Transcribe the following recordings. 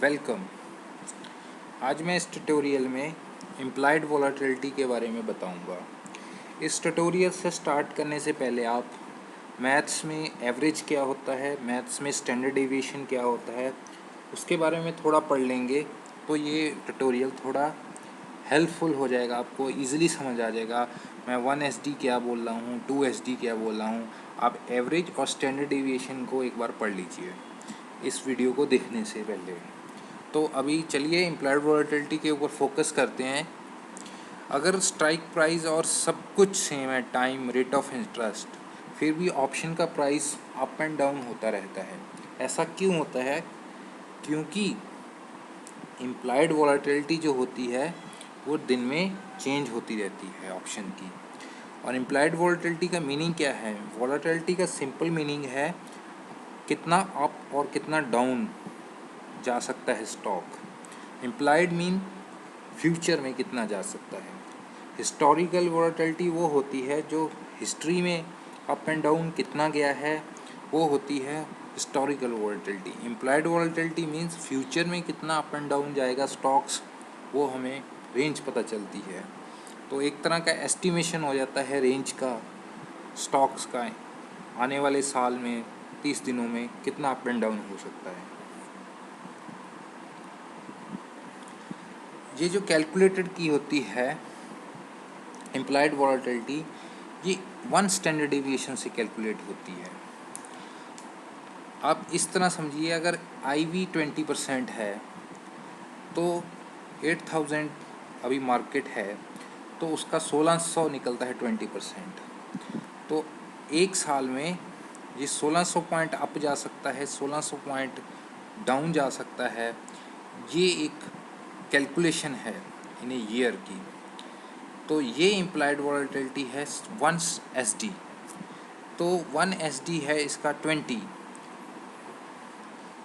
Welcome. आज मैं इस ट्यूटोरियल में इम्प्लाइड वॉलेटिलिटी के बारे में बताऊंगा। इस ट्यूटोरियल से स्टार्ट करने से पहले आप मैथ्स में एवरेज क्या होता है, मैथ्स में स्टैंडर्ड डेविएशन क्या होता है, उसके बारे में थोड़ा पढ़ लेंगे तो ये ट्यूटोरियल थोड़ा हेल्पफुल हो जाएगा, आपको इजीली समझ आ जाएगा। मैं 1 SD क्या बोल रहा हूँ, 2 SD क्या बोल रहा हूँ। आप एवरेज और स्टैंडर्ड डेविएशन को एक बार पढ़ लीजिए इस वीडियो को देखने से पहले। तो अभी चलिए इम्प्लाइड वॉलेटिलिटी के ऊपर फोकस करते हैं। अगर स्ट्राइक प्राइस और सब कुछ सेम है, टाइम, रेट ऑफ इंटरेस्ट, फिर भी ऑप्शन का प्राइस अप एंड डाउन होता रहता है। ऐसा क्यों होता है? क्योंकि इम्प्लाइड वॉलेटिलिटी जो होती है वो दिन में चेंज होती रहती है ऑप्शन की। और इम्प्लाइड वॉलेटिलिटी का मीनिंग क्या है? वॉलेटिलिटी का सिंपल मीनिंग है कितना अप और कितना डाउन जा सकता है स्टॉक। इम्प्लाइड मीन फ्यूचर में कितना जा सकता है। हिस्टोरिकल वॉलेटिलिटी वो होती है जो हिस्ट्री में अप एंड डाउन कितना गया है, वो होती है historical volatility. Implied volatility means future में कितना अप एंड डाउन जाएगा स्टॉक्स, वो हमें रेंज पता चलती है। तो एक तरह का एस्टिमेशन हो जाता है रेंज का, स्टॉक्स का आने वाले साल में 30 दिनों में कितना अप एंड डाउन हो सकता है। ये जो कैलकुलेटेड की होती है इम्प्लाइड वॉलेटिलिटी, ये 1 स्टैंडर्ड डेविएशन से कैलकुलेट होती है। आप इस तरह समझिए, अगर IV 20% है तो 8000 अभी मार्केट है तो उसका 1600 निकलता है 20%। तो एक साल में ये 1600 पॉइंट अप जा सकता है, 1600 पॉइंट डाउन जा सकता है। ये एक कैलकुलेशन है इन ए ईयर की। तो ये इम्प्लाइड वॉलेटिलिटी है 1 SD। तो 1 SD है इसका 20।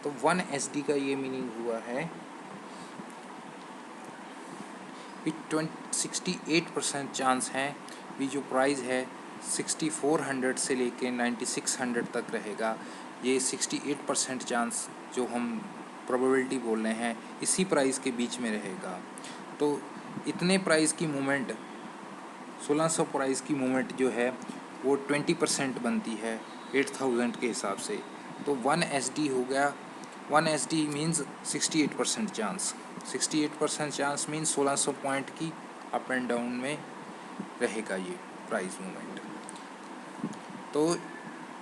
तो 1 SD का ये मीनिंग हुआ है कि 68% चांस है भी जो प्राइस है 6400 से लेके 9600 तक रहेगा। ये 68% चांस जो हम प्रोबेबिलिटी बोल रहे हैं इसी प्राइस के बीच में रहेगा। तो इतने प्राइस की मूवमेंट, 1600 प्राइस की मूवमेंट जो है वो 20% बनती है 8000 के हिसाब से। तो 1 SD हो गया। 1 SD means 68% chance. 68% chance means 1600 point की अप एंड डाउन में रहेगा ये प्राइस मूवमेंट। तो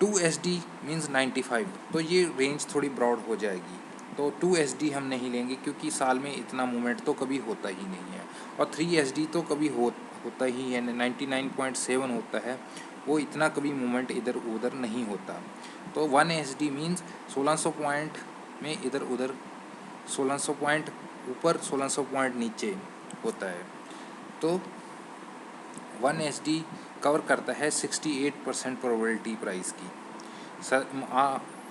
2 SD मीन्स 95। तो ये रेंज थोड़ी ब्रॉड हो जाएगी। तो 2 SD हम नहीं लेंगे क्योंकि साल में इतना मूवमेंट तो कभी होता ही नहीं है। और 3 SD तो कभी होता ही है, 99.7 होता है, वो इतना कभी मूवमेंट इधर उधर नहीं होता। तो 1 SD मीन्स 1600 पॉइंट में इधर उधर, 1600 पॉइंट ऊपर 1600 पॉइंट नीचे होता है। तो 1 SD कवर करता है 68% प्रोबेबिलिटी प्राइस की।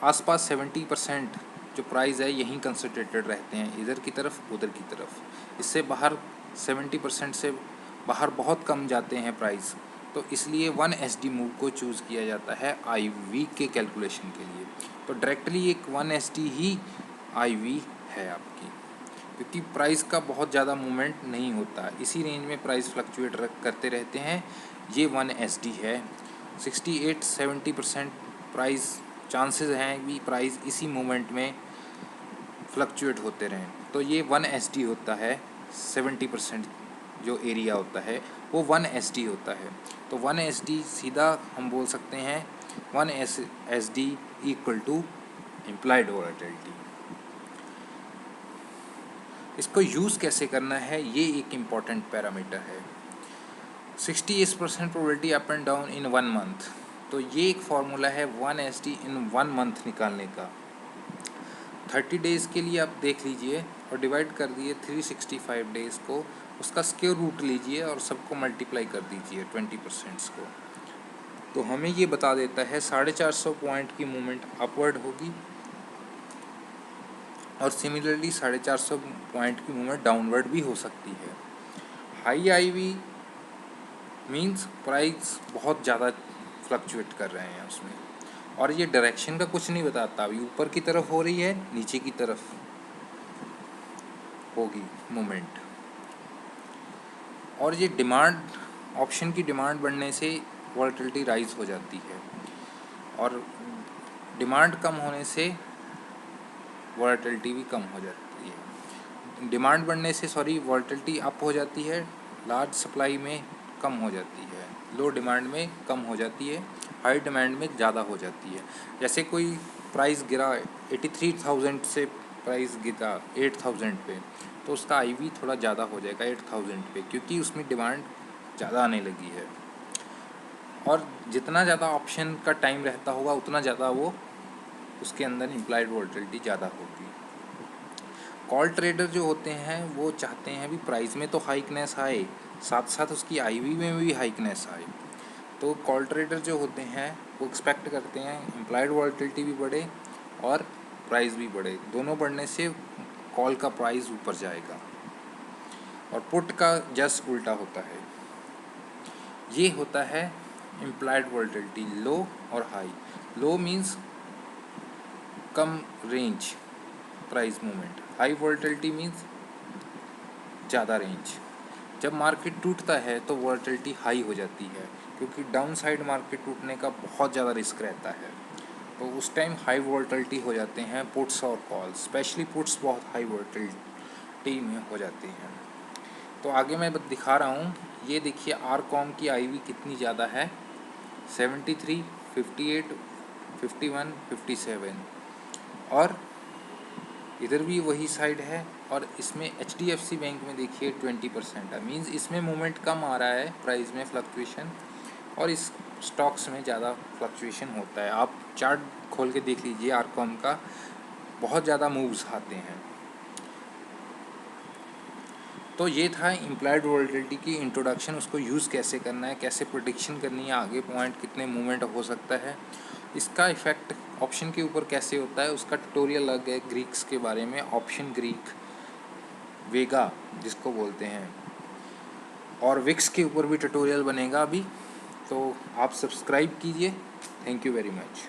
आसपास 70% जो प्राइस है यहीं कंसंट्रेटेड रहते हैं, इधर की तरफ उधर की तरफ। इससे बाहर 70% से बाहर बहुत कम जाते हैं प्राइस। तो इसलिए 1 SD मूव को चूज़ किया जाता है IV के कैलकुलेशन के लिए। तो डायरेक्टली एक 1 SD ही IV है आपकी, क्योंकि प्राइस का बहुत ज़्यादा मूवमेंट नहीं होता, इसी रेंज में प्राइस फ्लक्चुएट करते रहते हैं। ये 1 SD है। 68-70% प्राइस चांसेस हैं कि प्राइस इसी मोमेंट में फ्लक्चुएट होते रहें। तो ये 1 SD होता है। 70% जो एरिया होता है वो 1 SD होता है। तो 1 SD सीधा हम बोल सकते हैं 1 SD equal to implied volatility. इसको यूज़ कैसे करना है ये एक इम्पॉर्टेंट पैरामीटर है। 68% probability up and down in 1 month. तो ये एक फार्मूला है 1 SD इन 1 मंथ निकालने का। 30 डेज़ के लिए आप देख लीजिए और डिवाइड कर दिए 365 डेज़ को, उसका स्क्वायर रूट लीजिए और सबको मल्टीप्लाई कर दीजिए 20% को। तो हमें ये बता देता है 450 पॉइंट की मूवमेंट अपवर्ड होगी और सिमिलरली 450 पॉइंट की मूवमेंट डाउनवर्ड भी हो सकती है। हाई IV मीन्स प्राइस बहुत ज़्यादा फ्लक्चुएट कर रहे हैं उसमें, और ये डायरेक्शन का कुछ नहीं बताता, अभी ऊपर की तरफ हो रही है नीचे की तरफ। होगी मूवमेंट। और ये डिमांड, ऑप्शन की डिमांड बढ़ने से वॉलेटिलिटी राइज हो जाती है, और डिमांड कम होने से वॉलेटिलिटी भी कम हो जाती है। डिमांड बढ़ने से वॉलेटिलिटी अप हो जाती है, लार्ज सप्लाई में कम हो जाती है, लो डिमांड में कम हो जाती है, हाई डिमांड में ज़्यादा हो जाती है। जैसे कोई प्राइस गिरा 83,000 से, प्राइस गिरा 8,000 पे, तो उसका IV थोड़ा ज़्यादा हो जाएगा 8,000 पे, क्योंकि उसमें डिमांड ज़्यादा आने लगी है। और जितना ज़्यादा ऑप्शन का टाइम रहता होगा उतना ज़्यादा वो उसके अंदर इम्प्लाइड वॉलेटिलिटी ज़्यादा होगी। कॉल ट्रेडर जो होते हैं वो चाहते हैं भी प्राइस में तो हाइकनेस आए, साथ साथ उसकी IV में भी हाइकनेस आए। तो कॉल ट्रेडर जो होते हैं वो एक्सपेक्ट करते हैं इम्प्लाइड वॉलेटिलिटी भी बढ़े और प्राइस भी बढ़े, दोनों बढ़ने से कॉल का प्राइस ऊपर जाएगा। और पुट का जस्ट उल्टा होता है। ये होता है इम्प्लाइड वॉलेटिलिटी लो और हाई। लो मीन्स कम range price movement, high volatility means ज़्यादा रेंज। जब मार्केट टूटता है तो वॉलेटिलिटी हाई हो जाती है, क्योंकि डाउन साइड मार्केट टूटने का बहुत ज़्यादा रिस्क रहता है, तो उस टाइम हाई वॉलेटिलिटी हो जाते हैं पुट्स और कॉल्स। स्पेशली पुट्स बहुत हाई वॉलेटिलिटी में हो जाते हैं। तो आगे मैं दिखा रहा हूँ, ये देखिए आरकॉम की IV कितनी ज़्यादा है, 73, 58, 51, 57, और इधर भी वही साइड है। और इसमें HDFC बैंक में देखिए 20% है, मीन्स इसमें मूवमेंट कम आ रहा है प्राइस में फ्लक्चुएशन, और इस स्टॉक्स में ज़्यादा फ्लक्चुएशन होता है। आप चार्ट खोल के देख लीजिए आरकॉम का, बहुत ज़्यादा मूव्स आते हैं। तो ये था इम्प्लाइड वॉलेटिलिटी की इंट्रोडक्शन, उसको यूज़ कैसे करना है, कैसे प्रेडिक्शन करनी है, आगे पॉइंट कितने मूवमेंट हो सकता है, इसका इफ़ेक्ट ऑप्शन के ऊपर कैसे होता है, उसका ट्यूटोरियल अलग है ग्रीक्स के बारे में, ऑप्शन ग्रीक, वेगा जिसको बोलते हैं, और विक्स के ऊपर भी ट्यूटोरियल बनेगा अभी। तो आप सब्सक्राइब कीजिए। Thank you very much.